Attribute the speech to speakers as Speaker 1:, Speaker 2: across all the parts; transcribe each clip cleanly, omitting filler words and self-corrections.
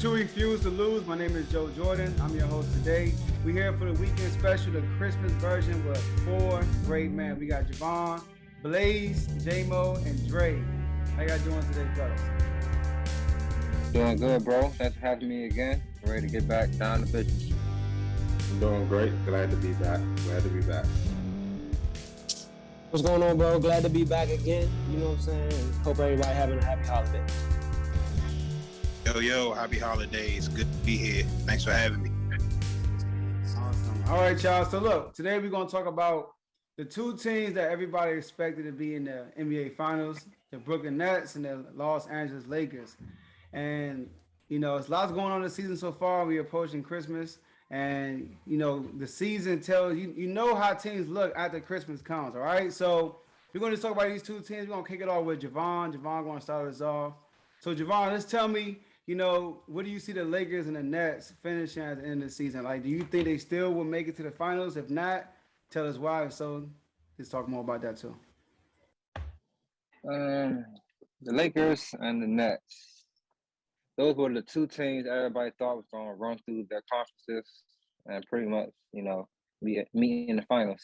Speaker 1: to Refuse to Lose. My name is Joe Jordan. I'm your host today. We're here for the weekend special, the Christmas version with four great men. We got Javon, Blaze, Jamo, and Dre. How y'all doing today, fellas?
Speaker 2: Doing good, bro. Thanks for having me again. Ready to get back down to business.
Speaker 3: I'm doing great. Glad to be back. Glad to be back.
Speaker 4: What's going on, bro? Glad to be back again. You know what I'm saying? Hope everybody having a happy holiday.
Speaker 5: Yo, happy holidays. Good to be here. Thanks for having me.
Speaker 1: Awesome. All right, y'all. So look, today we're going to talk about the two teams that everybody expected to be in the NBA Finals, the Brooklyn Nets and the Los Angeles Lakers. And, you know, it's lots going on this season so far. We're approaching Christmas. And, you know, the season tells you know how teams look after Christmas comes, all right? So we're going to talk about these two teams. We're going to kick it off with Javon. Javon going to start us off. So, Javon, let's tell me, you know, what do you see the Lakers and the Nets finishing at the end of the season? Like, do you think they still will make it to the finals? If not, tell us why. If so, let's talk more about that too.
Speaker 2: Um, the Lakers and the Nets. Those were the two teams everybody thought was going to run through their conferences and pretty much, meet in the finals.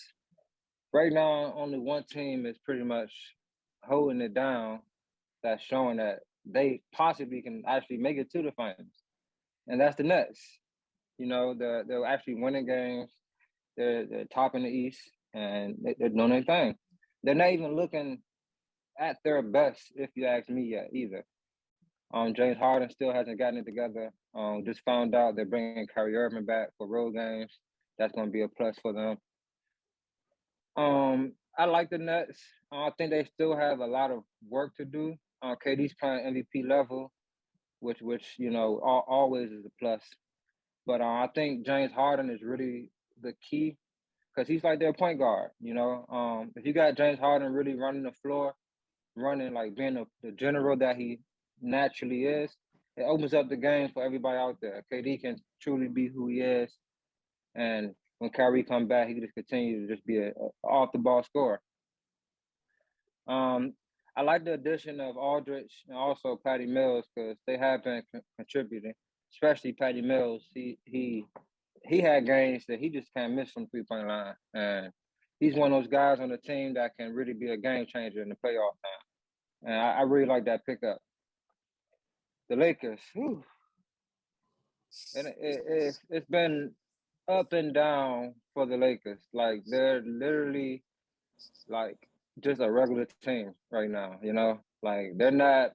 Speaker 2: Right now, only one team is pretty much holding it down. That's showing that they possibly can actually make it to the finals, and that's the Nets. You know, they're actually winning games. They're top in the East, and they're doing their thing. They're not even looking at their best, if you ask me, yet either. James Harden still hasn't gotten it together. Just found out they're bringing Kyrie Irving back for road games. That's going to be a plus for them. I like the Nets. I think they still have a lot of work to do. KD's playing MVP level, which always is a plus. But I think James Harden is really the key because he's like their point guard. You know, if you got James Harden really running the floor, running like being the general that he naturally is, it opens up the game for everybody out there. KD can truly be who he is, and when Kyrie come back, he can just continue to just be a off the ball scorer. I like the addition of Aldridge and also Patty Mills because they have been contributing, especially Patty Mills. He had games that he just can't miss from 3-point line, and he's one of those guys on the team that can really be a game changer in the playoff time. And I really like that pickup. The Lakers, whew, and it's been up and down for the Lakers. Like they're literally like just a regular team right now, you know? Like they're not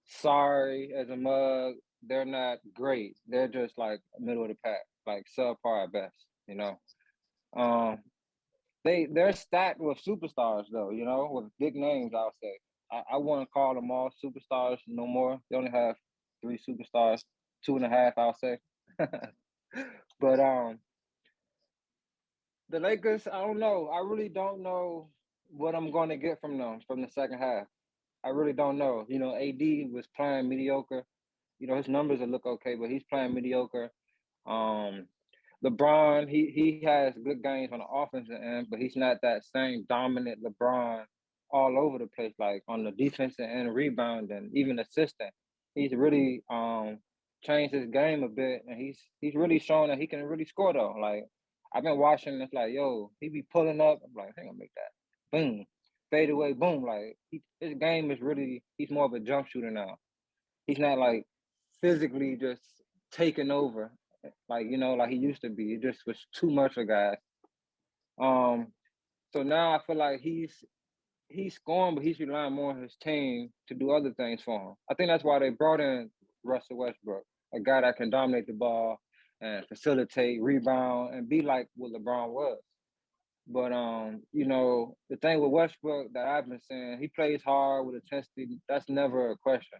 Speaker 2: sorry as a mug. They're not great. They're just like middle of the pack, like subpar at best, you know? Um, they're stacked with superstars though, you know, with big names, I'll say. I wouldn't call them all superstars no more. They only have 3 superstars, 2.5, I'll say. But the Lakers, I don't know. I really don't know what I'm going to get from them from the second half. I really don't know. You know, AD was playing mediocre. You know, his numbers will look okay, but he's playing mediocre. Um, LeBron, he has good games on the offensive end, but he's not that same dominant LeBron all over the place, like on the defensive end, rebound and even assisting. He's really changed his game a bit, and he's really showing that he can really score though. Like I've been watching, it's like, yo, he be pulling up. I'm like, I think I'll make that. Boom. Fade away, boom. Like his game is really, he's more of a jump shooter now. He's not like physically just taking over, like, you know, like he used to be. It just was too much for guys. Um, so now I feel like he's scoring, but he's relying more on his team to do other things for him. I think that's why they brought in Russell Westbrook, a guy that can dominate the ball and facilitate, rebound, and be like what LeBron was. But you know, the thing with Westbrook that I've been saying, he plays hard with intensity. That's never a question.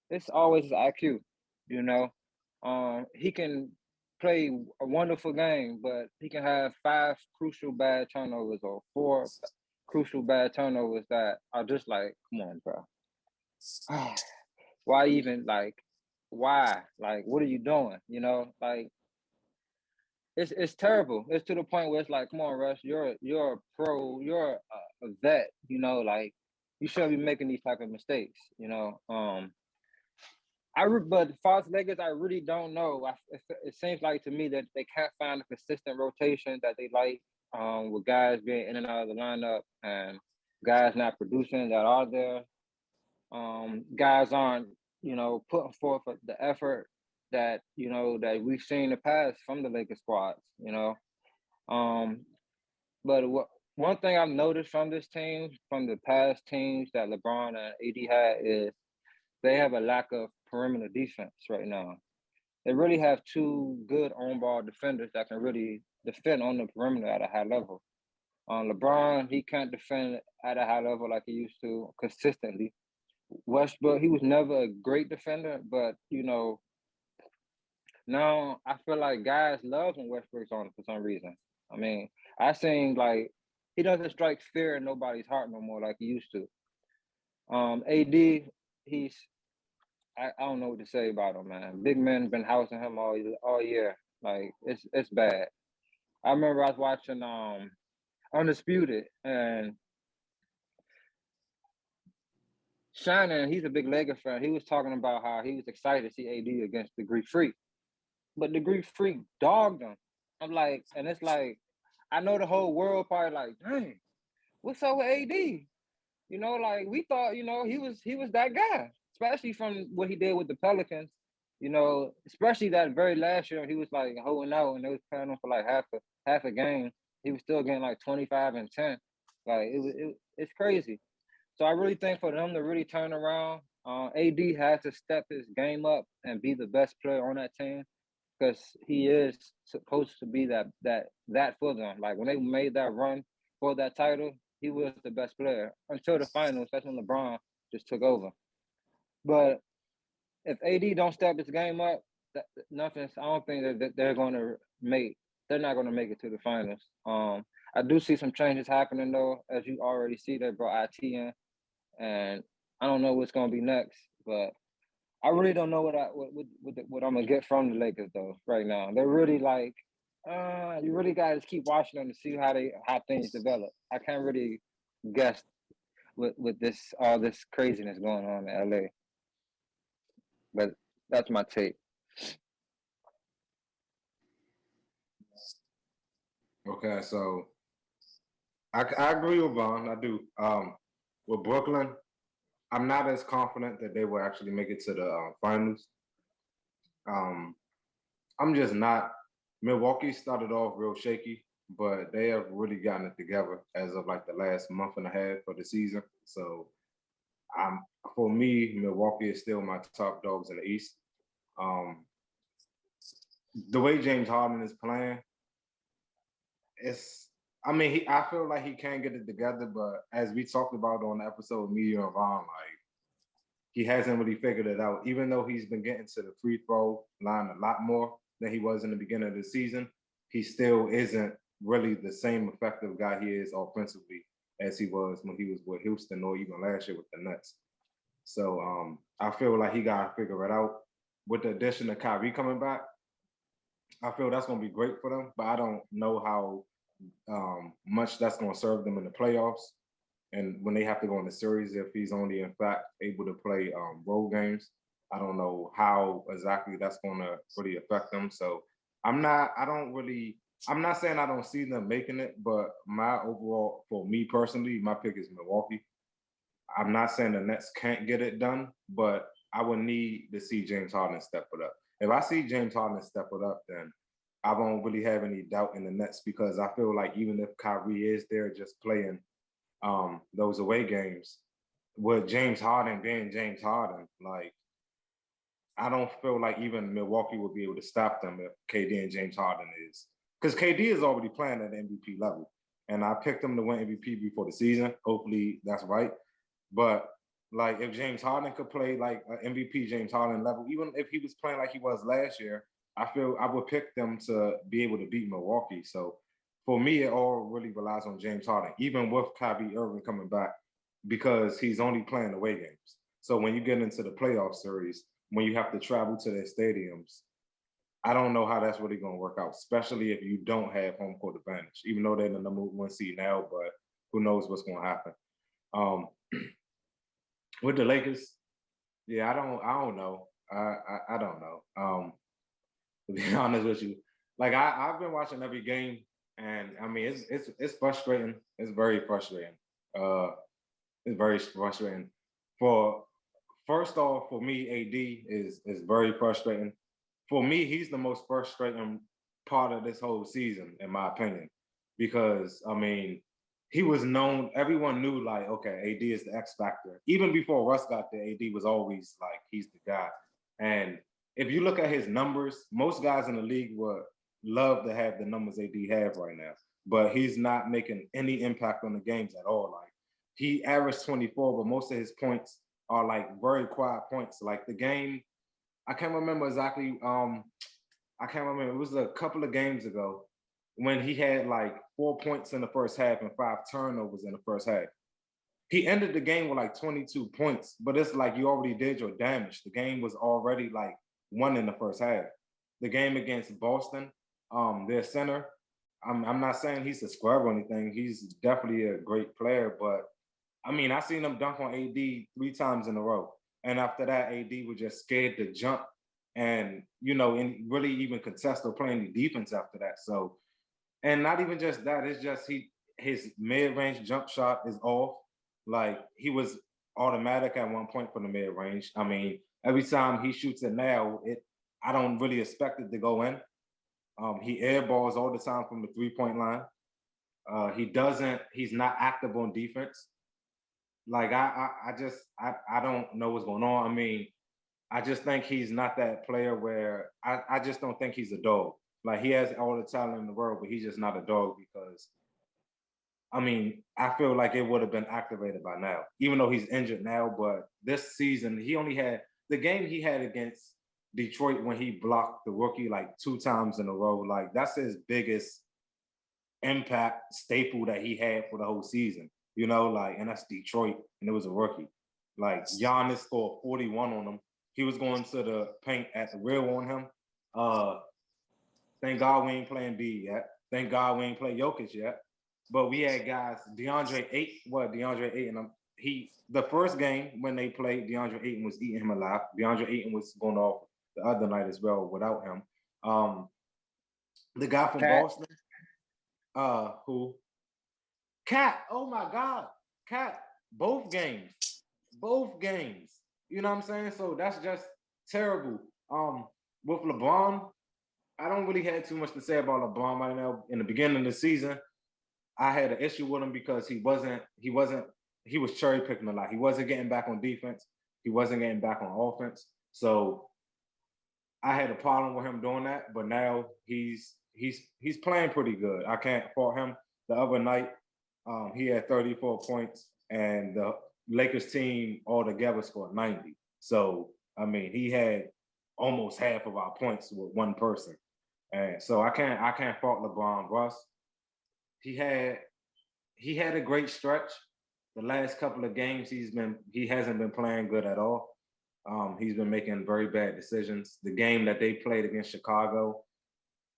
Speaker 2: It's always his IQ. You know, he can play a wonderful game, but he can have 5 crucial bad turnovers or 4 crucial bad turnovers that are just like, come on, bro. Why even like? Why? Like, what are you doing? You know, like it's terrible. It's to the point where it's like, come on, Russ, you're a pro, you're a vet. You know, like you shouldn't be making these type of mistakes. You know, But Fox Lakers, I really don't know. It seems like to me that they can't find a consistent rotation that they like, with guys being in and out of the lineup and guys not producing that are there. Guys aren't, putting forth the effort that that we've seen in the past from the Lakers squads. But one thing I've noticed from this team, from the past teams that LeBron and AD had, is they have a lack of perimeter defense right now. They really have two good on-ball defenders that can really defend on the perimeter at a high level. LeBron, he can't defend at a high level like he used to consistently. Westbrook, he was never a great defender, but now I feel like guys love when Westbrook's on for some reason. I mean, I seen like he doesn't strike fear in nobody's heart no more like he used to. AD, I don't know what to say about him, man. Big men been housing him all year. Like it's bad. I remember I was watching Undisputed, and Shannon, he's a big Lakers fan. He was talking about how he was excited to see AD against the Greek Freak, but the Greek Freak dogged him. I'm like, and it's like, I know the whole world probably like, dang, what's up with AD? Like we thought, he was that guy, especially from what he did with the Pelicans. Especially that very last year, he was like holding out, and they was playing him for like half a game. He was still getting like 25 and 10. Like it's crazy. So I really think for them to really turn around, AD has to step his game up and be the best player on that team, because he is supposed to be that for them. Like when they made that run for that title, he was the best player until the finals. That's when LeBron just took over. But if AD don't step his game up, I don't think that they're going to make. They're not going to make it to the finals. I do see some changes happening though, as you already see. They brought IT in, and I don't know what's going to be next, but I really don't know what I'm gonna get from the Lakers though. Right now, they're really like, you really got to keep watching them to see how things develop. I can't really guess with this all this craziness going on in LA, but that's my take.
Speaker 3: Okay, so I agree with Vaughn. I do. With Brooklyn, I'm not as confident that they will actually make it to the finals. I'm just not. Milwaukee started off real shaky, but they have really gotten it together as of like the last month and a half of the season. So, for me, Milwaukee is still my top dogs in the East. The way James Harden is playing, I feel like he can get it together, but as we talked about on the episode, Media and Vaughn, like he hasn't really figured it out. Even though he's been getting to the free throw line a lot more than he was in the beginning of the season, he still isn't really the same effective guy he is offensively as he was when he was with Houston or even last year with the Nets. So I feel like he got to figure it out. With the addition of Kyrie coming back, I feel that's going to be great for them, but I don't know how much that's going to serve them in the playoffs. And when they have to go in the series, if he's only in fact able to play road games, I don't know how exactly that's going to really affect them. So I'm not saying I don't see them making it, but my overall, for me personally, my pick is Milwaukee. I'm not saying the Nets can't get it done, but I would need to see James Harden step it up. If I see James Harden step it up, then I won't really have any doubt in the Nets, because I feel like even if Kyrie is there just playing those away games, with James Harden being James Harden, like I don't feel like even Milwaukee would be able to stop them if KD and James Harden is. Because KD is already playing at the MVP level. And I picked him to win MVP before the season. Hopefully that's right. But like if James Harden could play like an MVP James Harden level, even if he was playing like he was last year, I feel I would pick them to be able to beat Milwaukee. So for me, it all really relies on James Harden, even with Kyrie Irving coming back, because he's only playing away games. So when you get into the playoff series, when you have to travel to their stadiums, I don't know how that's really going to work out, especially if you don't have home court advantage, even though they're the number one seed now, but who knows what's going to happen. With the Lakers, yeah, I don't know. I don't know. To be honest with you, like I've been watching every game, and I mean it's frustrating. It's very frustrating. Uh, it's very frustrating. For first off, for me, AD is very frustrating. For me, he's the most frustrating part of this whole season, in my opinion, because I mean, he was known. Everyone knew, like, okay, AD is the X factor. Even before Russ got there, AD was always like he's the guy. And if you look at his numbers, most guys in the league would love to have the numbers AD have right now, but he's not making any impact on the games at all. Like he averaged 24, but most of his points are like very quiet points. Like the game, I can't remember exactly. I can't remember. It was a couple of games ago when he had like 4 points in the first half and 5 turnovers in the first half. He ended the game with like 22 points, but it's like you already did your damage. The game was already like won in the first half. The game against Boston, their center, I'm not saying he's a scrub or anything. He's definitely a great player, but I mean, I seen him dunk on AD 3 times in a row. And after that, AD was just scared to jump and, and really even contest or play any defense after that. So, and not even just that, it's just his mid-range jump shot is off. Like he was automatic at one point for the mid-range. I mean, every time he shoots it now, I don't really expect it to go in. He airballs all the time from the 3-point line. He's not active on defense. Like I don't know what's going on. I mean, I just think he's not that player where I just don't think he's a dog. Like he has all the talent in the world, but he's just not a dog because I mean, I feel like it would have been activated by now, even though he's injured now. But this season, he only had the game he had against Detroit when he blocked the rookie like 2 times in a row. Like that's his biggest impact staple that he had for the whole season. Like, and that's Detroit, and it was a rookie. Like Giannis scored 41 on him. He was going to the paint at the real on him. Thank God we ain't playing B yet. Thank God we ain't play Jokic yet. But we had guys, DeAndre Ayton. The first game when they played, DeAndre Ayton was eating him alive. DeAndre Ayton was going off the other night as well without him. The guy from Boston, who Cat, oh my God, Cat, both games. You know what I'm saying? So that's just terrible. With LeBron, I don't really have too much to say about LeBron right now. In the beginning of the season, I had an issue with him because he was cherry picking a lot. He wasn't getting back on defense. He wasn't getting back on offense. So I had a problem with him doing that. But now he's playing pretty good. I can't fault him. The other night, he had 34 points, and the Lakers team altogether scored 90. So I mean, he had almost half of our points with one person, and so I can't fault LeBron. Russ, he had a great stretch. The last couple of games, he hasn't been playing good at all. He's been making very bad decisions. The game that they played against Chicago,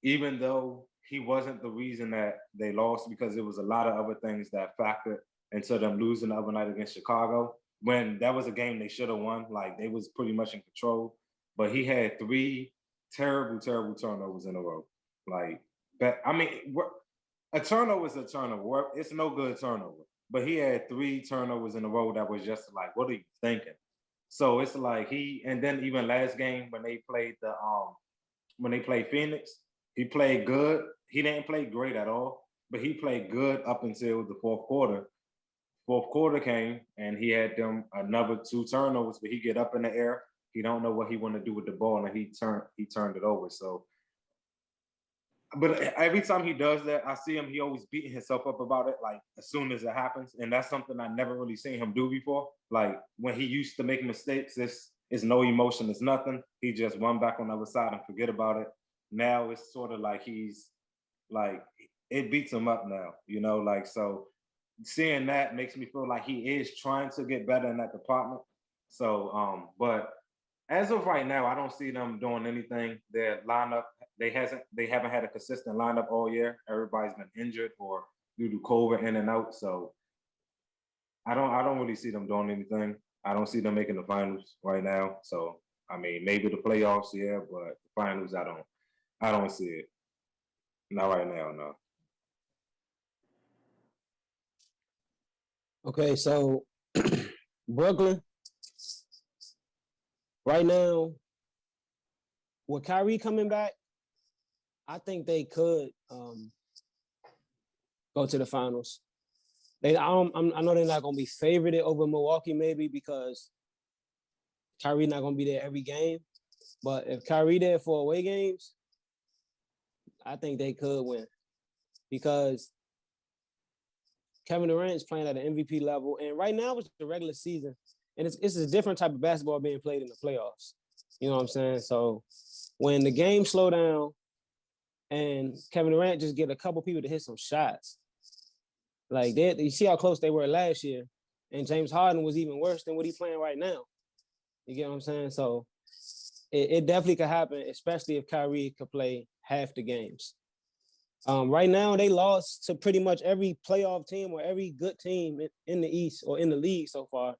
Speaker 3: even though he wasn't the reason that they lost, because it was a lot of other things that factored into them losing the other night against Chicago. When that was a game they should have won, like they was pretty much in control. But he had 3 terrible turnovers in a row. Like, but I mean, a turnover is a turnover. It's no good turnover. But he had 3 turnovers in a row that was just like, what are you thinking? So it's like and then even last game when they played Phoenix, he played good. He didn't play great at all, but he played good up until the fourth quarter. Fourth quarter came and he had them another 2 turnovers, but he get up in the air. He don't know what he want to do with the ball, and he turned it over. So, but every time he does that, I see him. He always beating himself up about it, like as soon as it happens, and that's something I never really seen him do before. Like when he used to make mistakes, it's no emotion, it's nothing. He just run back on the other side and forget about it. Now it's sort of like he's like it beats him up now, like so. Seeing that makes me feel like he is trying to get better in that department. So, but as of right now, I don't see them doing anything. Their lineup, they haven't had a consistent lineup all year. Everybody's been injured or due to COVID in and out. So I don't really see them doing anything. I don't see them making the finals right now. So I mean, maybe the playoffs, yeah, but the finals, I don't see it. Not right now, no.
Speaker 4: Okay, so Brooklyn right now with Kyrie coming back, I think they could go to the finals. I know they're not gonna be favored over Milwaukee maybe because Kyrie not gonna be there every game. But if Kyrie there for away games, I think they could win because Kevin Durant is playing at an MVP level, and right now it's the regular season, and it's a different type of basketball being played in the playoffs. You know what I'm saying? So when the game slow down and Kevin Durant just get a couple people to hit some shots, like you see how close they were last year, and James Harden was even worse than what he's playing right now. You get what I'm saying? So it definitely could happen, especially if Kyrie could play half the games. Right now, they lost to pretty much every playoff team or every good team in the East or in the league so far.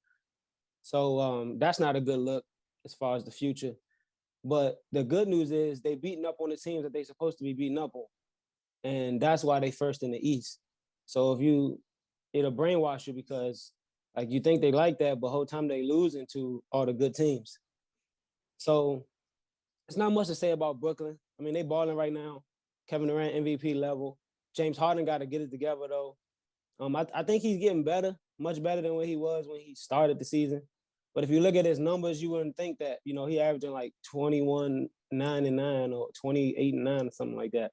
Speaker 4: So that's not a good look as far as the future. But the good news is they beating up on the teams that they're supposed to be beating up on. And that's why they first in the East. So it'll brainwash you because like you think they like that, but whole time they losing to all the good teams. So it's not much to say about Brooklyn. I mean, they balling right now. Kevin Durant MVP level. James Harden got to get it together though. I think he's getting better, much better than what he was when he started the season. But if you look at his numbers, you wouldn't think that, he averaging like 21, 9 and 9 or 28 and 9 or something like that.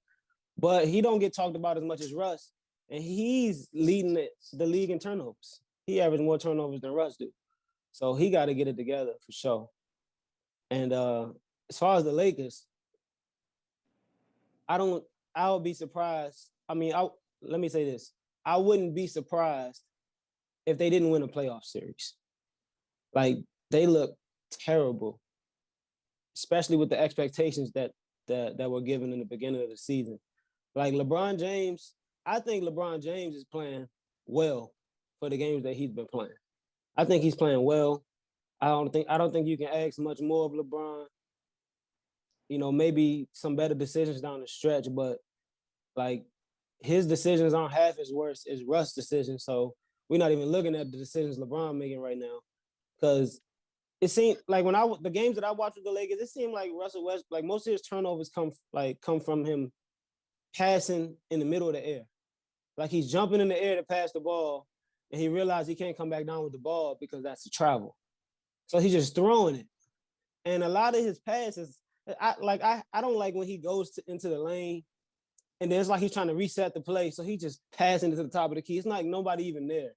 Speaker 4: But he don't get talked about as much as Russ. And he's leading the league in turnovers. He averaged more turnovers than Russ do. So he got to get it together for sure. And as far as the Lakers, I'll be surprised. I mean, let me say this. I wouldn't be surprised if they didn't win a playoff series. Like, they look terrible, especially with the expectations that were given in the beginning of the season. Like LeBron James, I think LeBron James is playing well for the games that he's been playing. I think he's playing well. I don't think you can ask much more of LeBron. Maybe some better decisions down the stretch, but like his decisions aren't half as worse as Russ' decisions. So we're not even looking at the decisions LeBron making right now. Because it seemed like the games that I watched with the Lakers, it seemed like Russell West, like most of his turnovers come from him passing in the middle of the air. Like he's jumping in the air to pass the ball, and he realized he can't come back down with the ball because that's the travel. So he's just throwing it. And a lot of his passes, I don't like when he goes into the lane and then it's like he's trying to reset the play. So he just passing it to the top of the key. It's not like nobody even there.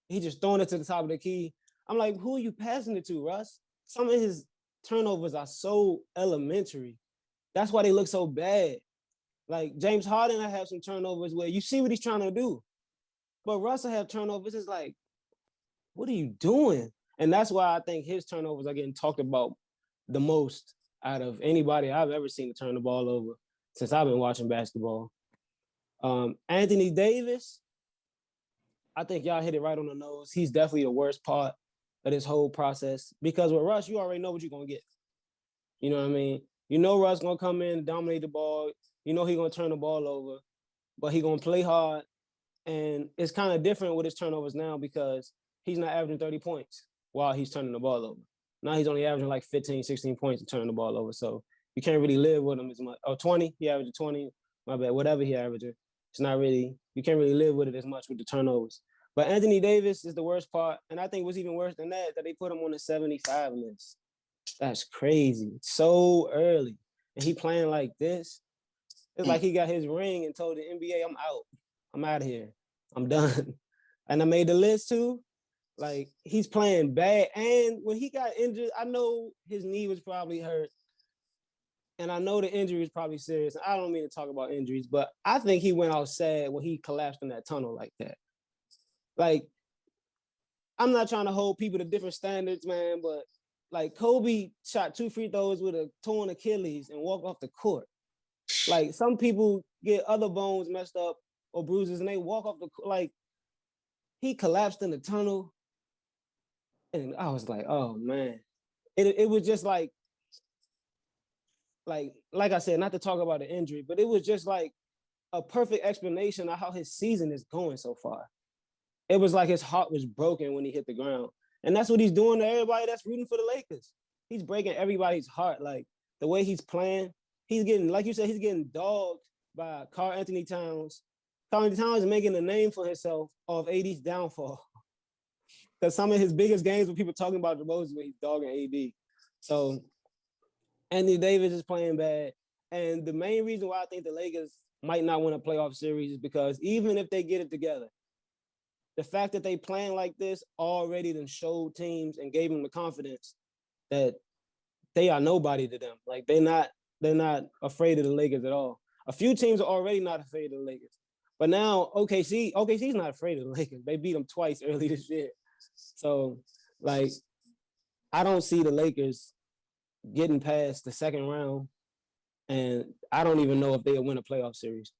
Speaker 4: He just throwing it to the top of the key. I'm like, who are you passing it to, Russ? Some of his turnovers are so elementary. That's why they look so bad. Like James Harden, I have some turnovers where you see what he's trying to do. But Russell have turnovers. It's like, what are you doing? And that's why I think his turnovers are getting talked about the most out of anybody I've ever seen to turn the ball over since I've been watching basketball. Anthony Davis, I think y'all hit it right on the nose. He's definitely the worst part of this whole process because with Russ, you already know what you're going to get. You know what I mean? You know Russ going to come in, dominate the ball. You know he's going to turn the ball over, but he's going to play hard. And it's kind of different with his turnovers now because he's not averaging 30 points while he's turning the ball over. Now he's only averaging like 15, 16 points and turning the ball over. So you can't really live with him as much. Oh, 20, he averaged 20. My bad, whatever he averaging. It's not really, you can't really live with it as much with the turnovers. But Anthony Davis is the worst part. And I think what's even worse than that they put him on the 75 list. That's crazy. So early. And he playing like this. It's like he got his ring and told the NBA, I'm out. I'm out of here. I'm done. And I made the list too. Like, he's playing bad. And when he got injured, I know his knee was probably hurt. And I know the injury was probably serious. I don't mean to talk about injuries, but I think he went out sad when he collapsed in that tunnel like that. Like, I'm not trying to hold people to different standards, man, but like Kobe shot 2 free throws with a torn Achilles and walked off the court. Like, some people get other bones messed up or bruises and they walk off the court. Like, he collapsed in the tunnel. And I was like, oh, man. It was just like like I said, not to talk about the injury, but it was just like a perfect explanation of how his season is going so far. It was like his heart was broken when he hit the ground. And that's what he's doing to everybody that's rooting for the Lakers. He's breaking everybody's heart. Like the way he's playing, he's getting, like you said, he's getting dogged by Karl Anthony Towns. Karl Anthony Towns is making a name for himself off AD's downfall. Because some of his biggest games when people talking about the most when he's dogging AD. So Anthony Davis is playing bad. And the main reason why I think the Lakers might not win a playoff series is because even if they get it together, the fact that they playing like this already then showed teams and gave them the confidence that they are nobody to them. Like they're not afraid of the Lakers at all. A few teams are already not afraid of the Lakers. But now OKC's not afraid of the Lakers. They beat them twice early this year. So like I don't see the Lakers getting past the second round. And I don't even know if they'll win a playoff series.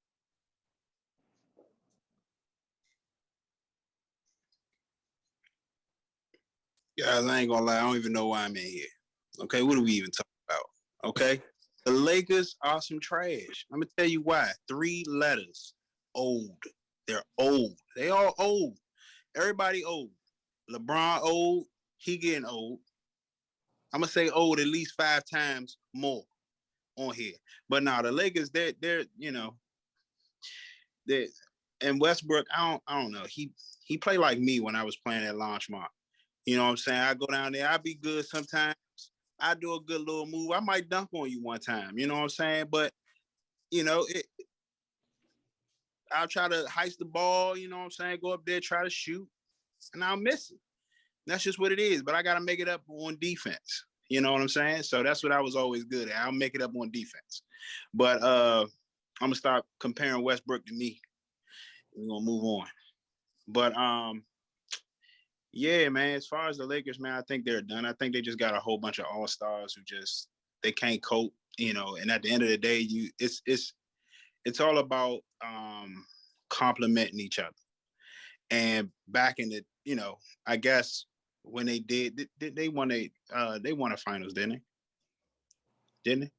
Speaker 5: Guys, I ain't gonna lie, I don't even know why I'm in here. Okay, what are we even talking about? Okay, the Lakers are some trash. I'm gonna tell you why. 3 letters. Old. They're old. They all old. Everybody old. LeBron old. He getting old. I'm gonna say old at least 5 times more on here. But now the Lakers, they're they and Westbrook. I don't know. He played like me when I was playing at Launchmont. You know what I'm saying? I go down there, I be good sometimes. I do a good little move. I might dunk on you one time. You know what I'm saying? But I'll try to heist the ball. You know what I'm saying? Go up there, try to shoot, and I'll miss it. That's just what it is. But I got to make it up on defense. You know what I'm saying? So that's what I was always good at. I'll make it up on defense. But I'm gonna stop comparing Westbrook to me. We're gonna move on. But yeah, man, as far as the Lakers, man, I think they're done. I think they just got a whole bunch of all-stars who just they can't cope, and at the end of the day, it's all about complimenting each other. And back in the, I guess when they did they won a finals, didn't they? Didn't they?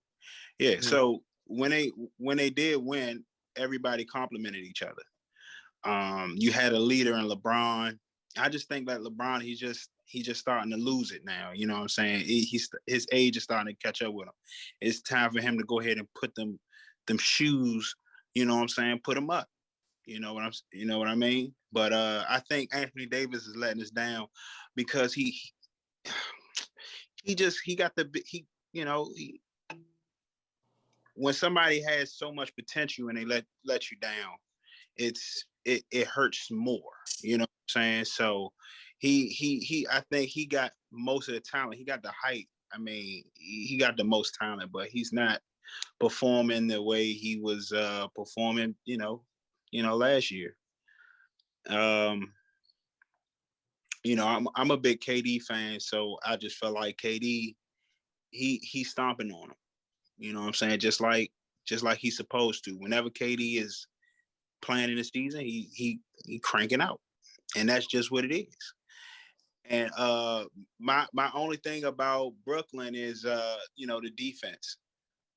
Speaker 5: Yeah. Mm-hmm. So when they did win, everybody complimented each other. You had a leader in LeBron. I just think that LeBron, he's just starting to lose it now. You know what I'm saying? His age is starting to catch up with him. It's time for him to go ahead and put them shoes. You know what I'm saying? Put them up. You know what I mean? But I think Anthony Davis is letting us down because he got when somebody has so much potential and they let you down, it hurts more. You know what I'm saying? So I think he got most of the talent. He got the height. I mean, he got the most talent, but he's not performing the way he was performing, last year. I'm a big KD fan, so I just felt like KD, he's stomping on him. You know what I'm saying? Just like he's supposed to. Whenever KD is playing in the season, he cranking out. And that's just what it is. And my only thing about Brooklyn is the defense.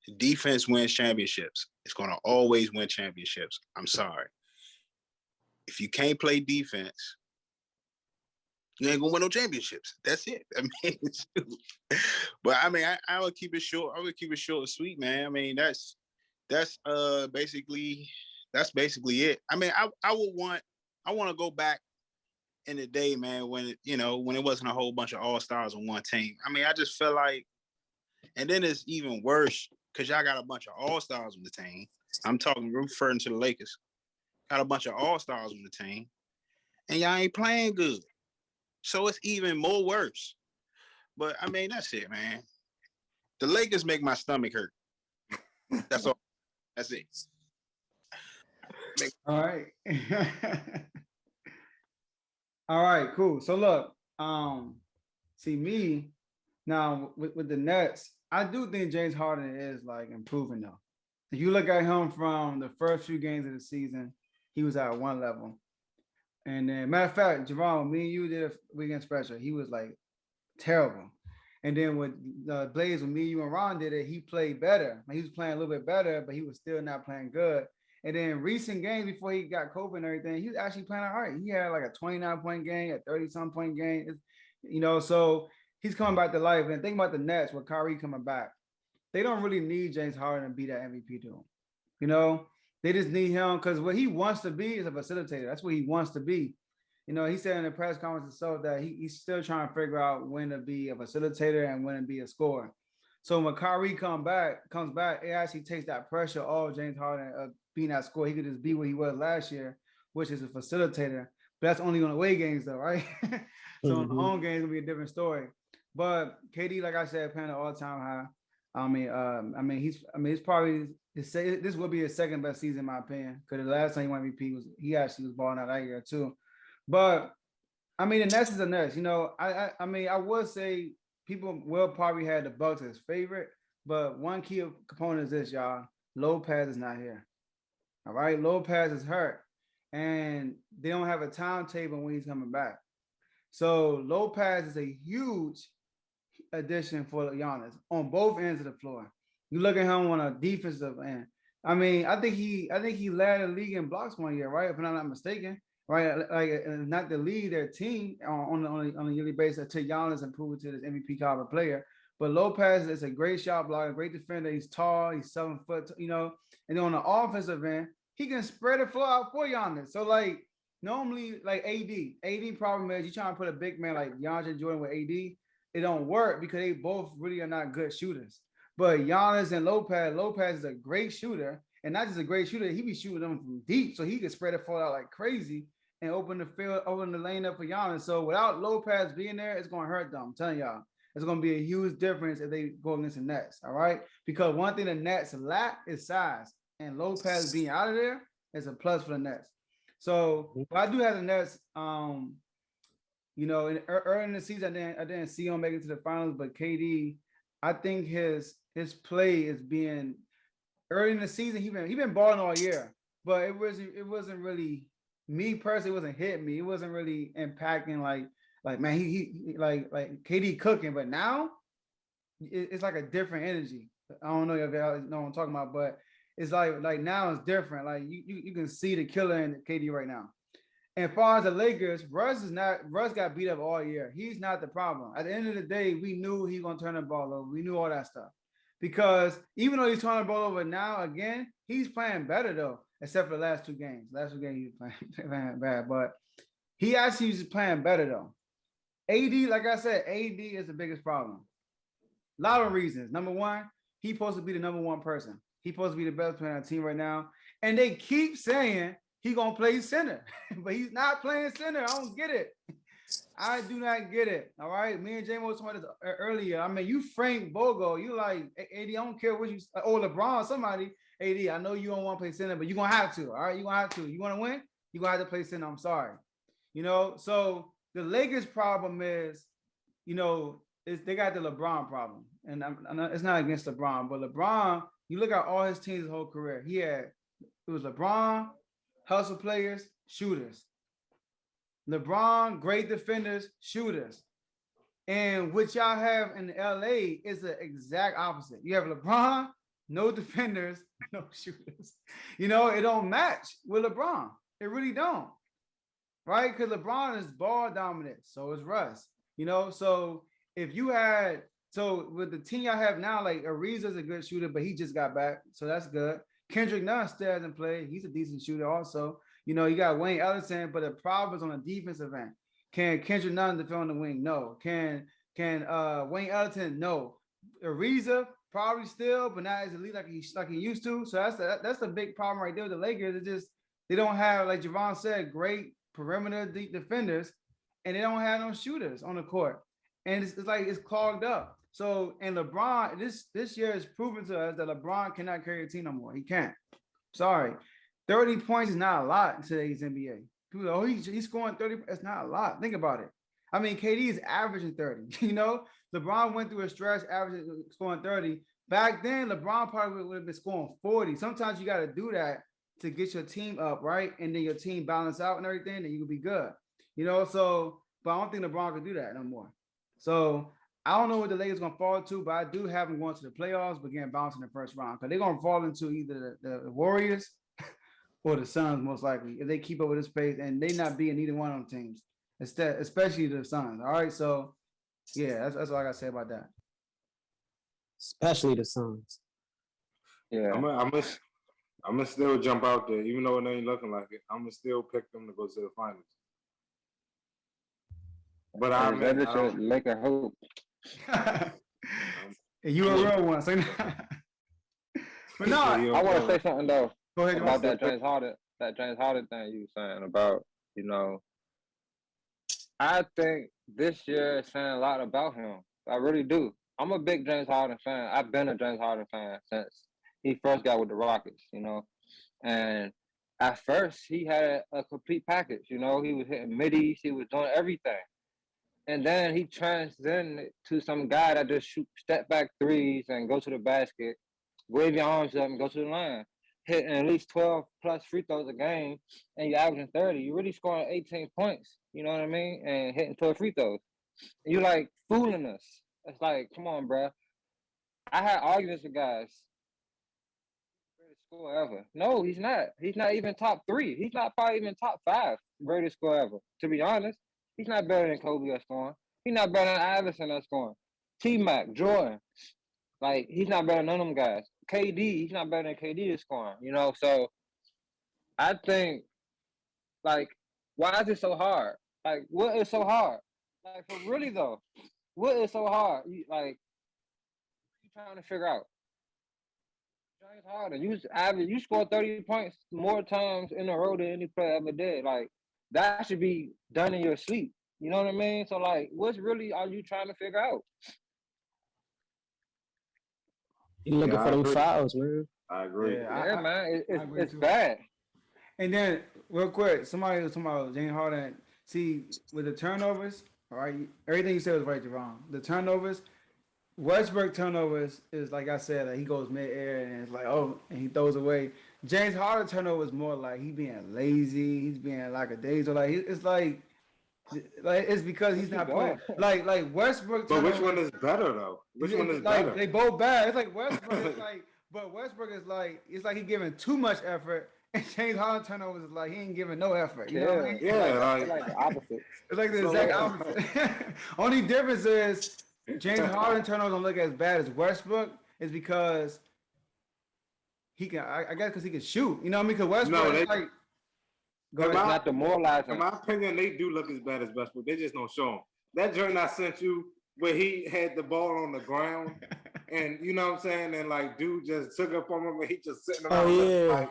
Speaker 5: The defense wins championships. It's gonna always win championships. I'm sorry. If you can't play defense, you ain't gonna win no championships. That's it. I mean, but I mean, I would keep it short. I would keep it short and sweet, man. I mean, that's basically it. I mean, I want to go back in the day, man, when it wasn't a whole bunch of all-stars on one team. I mean, I just feel like, and then it's even worse because y'all got a bunch of all-stars on the team. I'm referring to the Lakers. Got a bunch of all-stars on the team, and y'all ain't playing good. So it's even more worse. But I mean, that's it, man. The Lakers make my stomach hurt. That's all. That's it.
Speaker 1: All right. All right, cool. So look, see me now with the Nets, I do think James Harden is like improving though. If you look at him from the first few games of the season, he was at one level. And then matter of fact, Javon, me and you did a weekend special. He was like terrible. And then with Blaze, when me, you, and Ron did it, he played better. Like, he was playing a little bit better, but he was still not playing good. And then recent games before he got COVID and everything, he was actually playing all right. He had like a 29-point game, a 30-some point game. So he's coming back to life. And think about the Nets with Kyrie coming back. They don't really need James Harden to be that MVP to him. They just need him because what he wants to be is a facilitator. That's what he wants to be. He said in the press conference himself that he's still trying to figure out when to be a facilitator and when to be a scorer. So when Kyrie comes back, it actually takes that pressure off James Harden being that scorer. He could just be what he was last year, which is a facilitator. But that's only on away games, though, right? So on the home games, it's gonna be a different story. But KD, like I said, playing an all-time high. He's probably this will be his second best season in my opinion. Because the last time he won MVP he actually was balling out that year too. But the Nets is the Nets. I would say people will probably have the Bucks as favorite, but one key component is this, y'all. Lopez is not here. All right, Lopez is hurt, and they don't have a timetable when he's coming back. So Lopez is a huge addition for Giannis on both ends of the floor. You look at him on a defensive end. I think he led the league in blocks one year, right? If I'm not mistaken, right? Like not to lead their team on a yearly basis until Giannis improved to this MVP caliber player. But Lopez is a great shot blocker, great defender. He's tall, he's 7 foot, and then on the offensive end, he can spread the floor out for Giannis. So like normally, like AD problem is you trying to put a big man like DeAndre Jordan with AD. It don't work because they both really are not good shooters. But Giannis and Lopez is a great shooter, and not just a great shooter, he be shooting them from deep, so he could spread the floor out like crazy and open the lane up for Giannis. So without Lopez being there, it's going to hurt them. I'm telling y'all, it's going to be a huge difference if they go against the Nets, all right? Because one thing the Nets lack is size, and Lopez being out of there is a plus for the Nets. So but I do have the Nets. Early in the season, I didn't see him make it to the finals, but KD, I think his play is being early in the season. He been balling all year, but it wasn't really me personally. It wasn't hitting me. It wasn't really impacting like man. He like KD cooking, but now it's like a different energy. I don't know if y'all know what I'm talking about, but it's like now it's different. Like you can see the killer in KD right now. And as far as the Lakers, Russ got beat up all year. He's not the problem. At the end of the day, we knew he was going to turn the ball over. We knew all that stuff. Because even though he's turning the ball over now again, he's playing better though, except for the last two games. Last two games he was playing bad, but he actually is playing better though. AD, like I said, AD is the biggest problem. A lot of reasons. Number one, he's supposed to be the number one person. He's supposed to be the best player on the team right now. And they keep saying he gonna play center, but he's not playing center. I don't get it. I do not get it. All right. Me and Jamo talked about this earlier. You Frank Vogel. You like AD. I don't care what you or LeBron. Somebody AD. I know you don't want to play center, but you're gonna have to. All right. You're gonna have to. You want to win? You're gonna have to play center. I'm sorry. So the Lakers' problem is, they got the LeBron problem, and it's not against LeBron, but LeBron. You look at all his teams' whole career. It was LeBron. Hustle players, shooters. LeBron, great defenders, shooters. And what y'all have in LA is the exact opposite. You have LeBron, no defenders, no shooters. It don't match with LeBron. It really don't. Right? Because LeBron is ball dominant. So is Russ. So if you had, with the team y'all have now, like Ariza's a good shooter, but he just got back. So that's good. Kendrick Nunn still hasn't played. He's a decent shooter also. You got Wayne Ellington, but the problem is on the defensive end. Can Kendrick Nunn defend on the wing? No. Can Wayne Ellington? No. Ariza probably still, but not as elite like he used to. So that's the big problem right there with the Lakers. It's just they don't have, like Javon said, great perimeter deep defenders, and they don't have no shooters on the court. And it's like it's clogged up. So, and LeBron, this year is proven to us that LeBron cannot carry a team no more. He can't. Sorry. 30 points is not a lot in today's NBA. People are, he's scoring 30. It's not a lot. Think about it. KD is averaging 30. LeBron went through a stretch averaging scoring 30. Back then, LeBron probably would have been scoring 40. Sometimes you got to do that to get your team up, right? And then your team balance out and everything, then you will be good. But I don't think LeBron can do that no more. So I don't know what the Lakers gonna fall to, but I do have them going to the playoffs, but getting bounced in the first round because they're gonna fall into either the Warriors or the Suns most likely if they keep up with this pace and they not being either one of them teams, instead, especially the Suns. All right, so yeah, that's all I gotta say about that.
Speaker 4: Especially the Suns.
Speaker 2: Yeah.
Speaker 3: I'm gonna still jump out there, even though it ain't looking like it. I'm gonna still pick them to go to the finals. But I
Speaker 2: That
Speaker 3: mean,
Speaker 2: is a Laker hope.
Speaker 1: You a real one, so but no,
Speaker 2: I want to say something though
Speaker 1: go ahead.
Speaker 2: about that James Harden thing you were saying about, I think this year is saying a lot about him. I really do. I'm a big James Harden fan. I've been a James Harden fan since he first got with the Rockets, And at first, he had a complete package, He was hitting middies. He was doing everything. And then he transcended to some guy that just shoot step back threes and go to the basket, wave your arms up and go to the line, hitting at least 12 plus free throws a game, and you're averaging 30. You're really scoring 18 points, you know what I mean? And hitting 12 free throws. And you're like fooling us. It's like, come on, bro. I had arguments with guys. Greatest scorer ever. No, he's not. He's not even top 3. He's not probably even top 5 greatest scorer ever. To be honest, he's not better than Kobe at scoring. He's not better than Iverson at scoring. T-Mac, Jordan. Like, he's not better than none of them guys. KD, he's not better than KD at scoring, So I think, like, why is it so hard? Like, what is so hard? Like, for really though, what is so hard? What are you trying to figure out? James Harden, you scored 30 points more times in a row than any player ever did. Like, that should be done in your sleep. You know what I mean? So, like, what's really are you trying to figure out?
Speaker 4: You looking for them fouls, man.
Speaker 3: I agree.
Speaker 2: Yeah, man, it's
Speaker 1: too.
Speaker 2: bad.
Speaker 1: And then, real quick, somebody was talking about James Harden. See, with the turnovers, all right, everything you said was right, Javon. The turnovers, Westbrook turnovers is like I said, like he goes mid-air and it's like, oh, and he throws away. James Harden turnover is more like he being lazy, he's being lackadaisical. Like it's like it's because he's not playing. Like Westbrook.
Speaker 3: But which one is better though? Which one is better?
Speaker 1: They both bad. It's like Westbrook is like, but Westbrook is like it's like he giving too much effort. And James Harden turnovers is like he ain't giving no effort. You know what I mean?
Speaker 3: Yeah,
Speaker 2: it's like the opposite.
Speaker 1: It's like the exact opposite. Only difference is James Harden turnovers don't look as bad as Westbrook is because he can. I guess because he can shoot. You know what I mean? Because Westbrook is like.
Speaker 2: It's not demoralizing.
Speaker 3: In my opinion, they do look as bad as Westbrook. They just don't show them. That joint I sent you where he had the ball on the ground and you know what I'm saying, and like dude just took up on him and he just sitting around.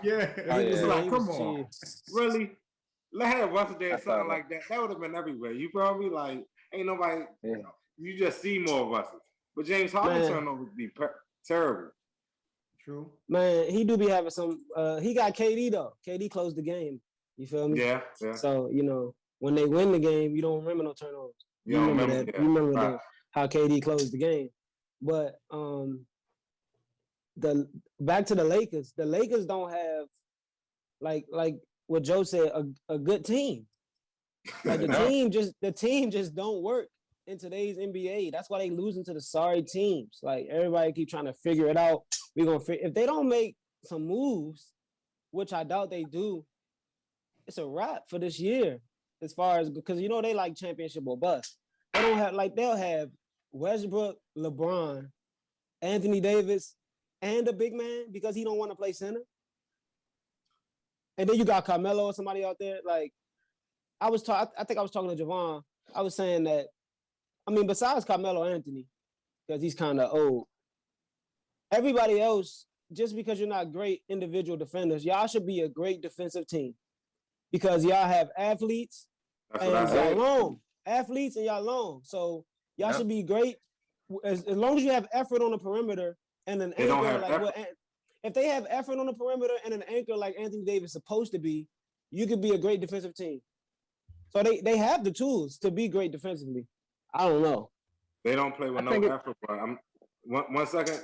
Speaker 3: It's like, come on, really? Let have Russell there something like that. That would have been everywhere. You feel me? Like ain't nobody. You just see more Russell. But James Harden turnovers be terrible.
Speaker 1: True.
Speaker 4: Man, he do be having some. He got KD though. KD closed the game. You feel me?
Speaker 3: Yeah.
Speaker 4: So when they win the game, you don't remember no turnovers.
Speaker 3: You remember that.
Speaker 4: You remember how KD closed the game. But back to the Lakers. The Lakers don't have like what Joe said a good team. Like the team just don't work in today's NBA. That's why they losing to the sorry teams. Like everybody keep trying to figure it out. If they don't make some moves, which I doubt they do, it's a wrap for this year. As far as because they like championship or bust. They don't have they'll have Westbrook, LeBron, Anthony Davis, and a big man because he don't want to play center. And then you got Carmelo or somebody out there. Like I think I was talking to Javon. I was saying that, besides Carmelo Anthony, because he's kind of old, everybody else, just because you're not great individual defenders, y'all should be a great defensive team. Because y'all have athletes and y'all long. Athletes and y'all long. So y'all should be great as long as you have effort on the perimeter and an anchor if they have effort on the perimeter and an anchor like Anthony Davis is supposed to be, you could be a great defensive team. So they have the tools to be great defensively. I don't know.
Speaker 3: They don't play with no effort, bro. One second.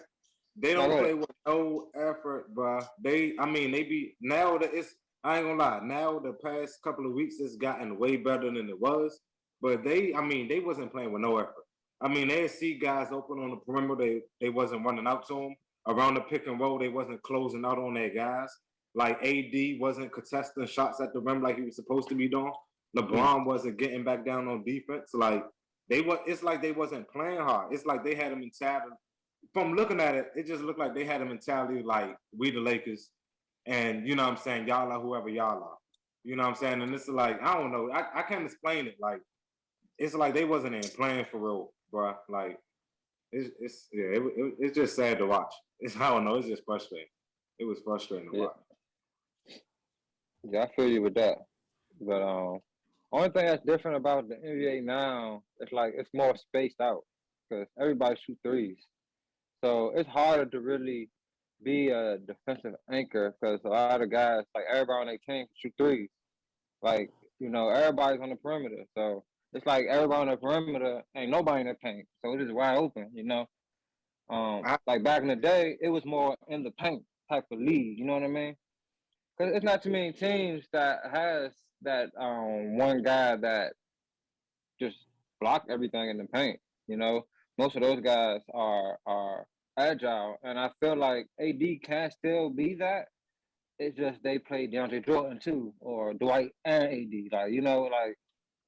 Speaker 3: They don't play with no effort, bro. They be now that it's. I ain't gonna lie. Now the past couple of weeks, it's gotten way better than it was. But they wasn't playing with no effort. I mean, they see guys open on the perimeter. They wasn't running out to them. Around the pick and roll, they wasn't closing out on their guys. Like AD wasn't contesting shots at the rim like he was supposed to be doing. LeBron wasn't getting back down on defense. Like it's like they wasn't playing hard. It's like they had a mentality. From looking at it, it just looked like they had a mentality like we the Lakers, and you know what I'm saying, y'all are whoever y'all are. You know what I'm saying? And it's like, I don't know. I can't explain it. Like, it's like they wasn't even playing for real, bro. Like, it's just sad to watch. I don't know. It's just frustrating. It was frustrating to watch.
Speaker 2: Yeah, I feel you with that. But only thing that's different about the NBA now, it's like it's more spaced out because everybody shoot threes. So it's harder to really be a defensive anchor because a lot of guys, like everybody on their team, can shoot threes. Like, everybody's on the perimeter. So it's like everybody on the perimeter, ain't nobody in the paint. So it is wide open, Like back in the day, it was more in the paint type of league, you know what I mean? Because it's not too many teams that has that one guy that just block everything in the paint, Most of those guys are agile, and I feel like AD can still be that. It's just they play DeAndre Jordan too, or Dwight and AD. Like,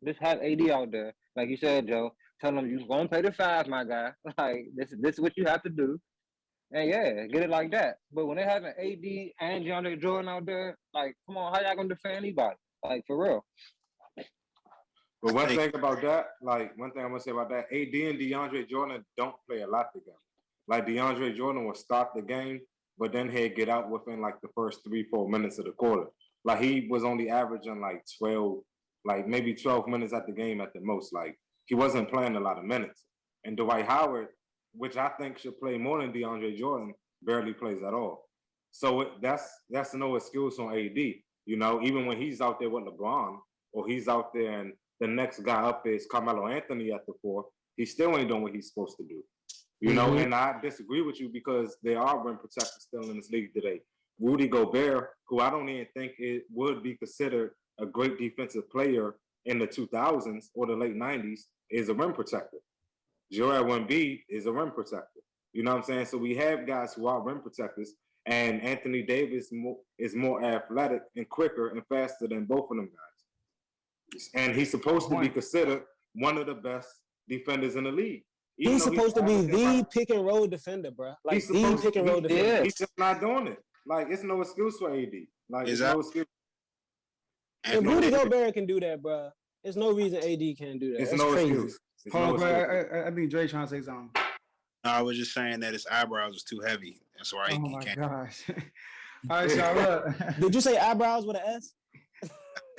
Speaker 2: just have AD out there. Like you said, Joe, tell them you're gonna play the five, my guy. Like this is what you have to do. And yeah, get it like that. But when they have an AD and DeAndre Jordan out there, like, come on, how y'all gonna defend anybody? Like, for real.
Speaker 3: But one thing about that, one thing I'm gonna say about that, AD and DeAndre Jordan don't play a lot together. Like DeAndre Jordan will start the game, but then he'd get out within like the first 3-4 minutes of the quarter. Like he was only averaging like 12, like maybe 12 minutes at the game at the most. Like he wasn't playing a lot of minutes. And Dwight Howard, which I think should play more than DeAndre Jordan, barely plays at all. So that's no excuse on AD. Even when he's out there with LeBron, or he's out there and the next guy up is Carmelo Anthony at the 4, he still ain't doing what he's supposed to do. And I disagree with you because there are rim protectors still in this league today. Rudy Gobert, who I don't even think it would be considered a great defensive player in the 2000s or the late 90s, is a rim protector. Joel Embiid is a rim protector. You know what I'm saying? So we have guys who are rim protectors, and Anthony Davis is more athletic and quicker and faster than both of them guys. And he's supposed to be considered one of the best defenders in the league.
Speaker 4: He's supposed to be the pick and roll defender, bro. Like the pick and roll defender.
Speaker 3: He's just not doing it. Like, it's no excuse for AD. Like, it's no excuse.
Speaker 4: If Rudy Gobert can do that, bro, there's no reason AD can't do that.
Speaker 3: It's no excuse.
Speaker 1: Hold on, I think Dre trying to say something.
Speaker 5: No, I was just saying that his eyebrows was too heavy. That's why he can't.
Speaker 1: Oh my gosh. All right, y'all, look.
Speaker 4: Did you say eyebrows with an S?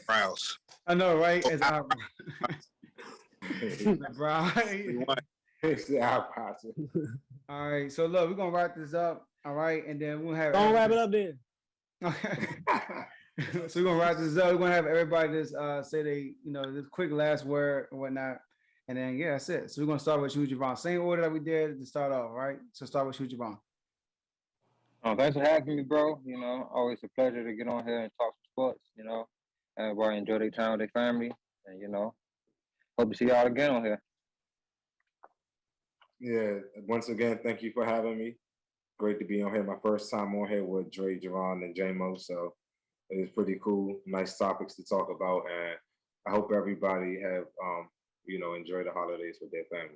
Speaker 5: Eyebrows.
Speaker 1: I know, right? It's eyebrows. All right, so look, we're gonna wrap this up. All right, and then we'll have.
Speaker 4: Don't wrap it up then.
Speaker 1: So we're gonna wrap this up. We're gonna have everybody just say this quick last word and whatnot, and then yeah, that's it. So we're gonna start with you, Javon. Same order that we did to start off, right? So start with you, Javon.
Speaker 2: Thanks for having me, bro. Always a pleasure to get on here and talk sports. Everybody enjoy their time with their family, and hope to see y'all again on here.
Speaker 3: Yeah, once again, thank you for having me. Great to be on here. My first time on here with Dre, Javon, and Jamo, so it was pretty cool. Nice topics to talk about, and I hope everybody have enjoy the holidays with their family.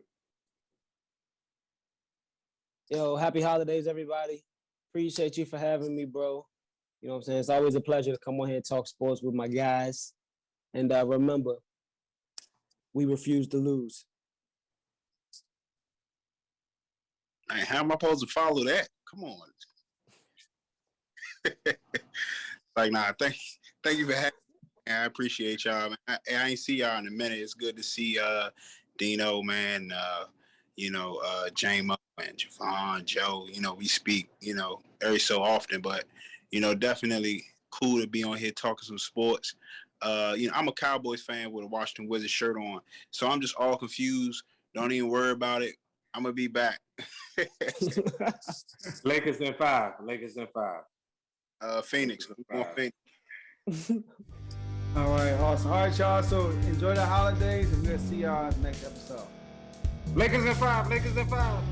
Speaker 4: Yo, happy holidays, everybody. Appreciate you for having me, bro. You know what I'm saying? It's always a pleasure to come on here and talk sports with my guys. And remember, we refuse to lose.
Speaker 5: Man, how am I supposed to follow that? Come on. Thank you for having me. I appreciate y'all. Man. I ain't see y'all in a minute. It's good to see Dino, man, Jamo and Javon, Joe. We speak, every so often, but, definitely cool to be on here talking some sports. I'm a Cowboys fan with a Washington Wizards shirt on, so I'm just all confused. Don't even worry about it. I'm going to be back.
Speaker 3: Lakers in 5.
Speaker 5: Phoenix.
Speaker 1: All right, awesome. All right, y'all. So enjoy the holidays, and we'll see y'all next episode.
Speaker 3: Lakers in 5. Lakers in 5.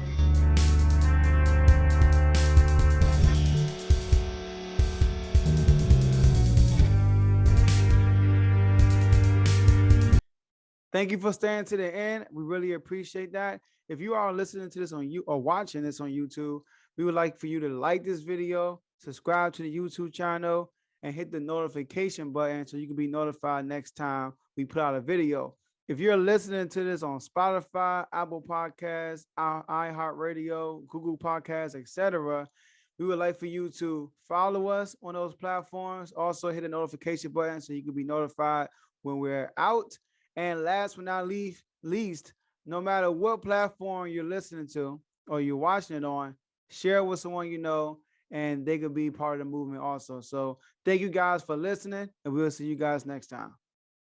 Speaker 1: Thank you for staying to the end. We really appreciate that. If you are listening to this on you or watching this on YouTube, we would like for you to like this video, subscribe to the YouTube channel, and hit the notification button so you can be notified next time we put out a video. If you're listening to this on Spotify, Apple Podcasts, iHeart Radio, Google Podcasts, etc., we would like for you to follow us on those platforms. Also, hit the notification button so you can be notified when we're out. And last but not least, no matter what platform you're listening to or you're watching it on, share it with someone you know, and they could be part of the movement also. So thank you guys for listening, and we'll see you guys next time.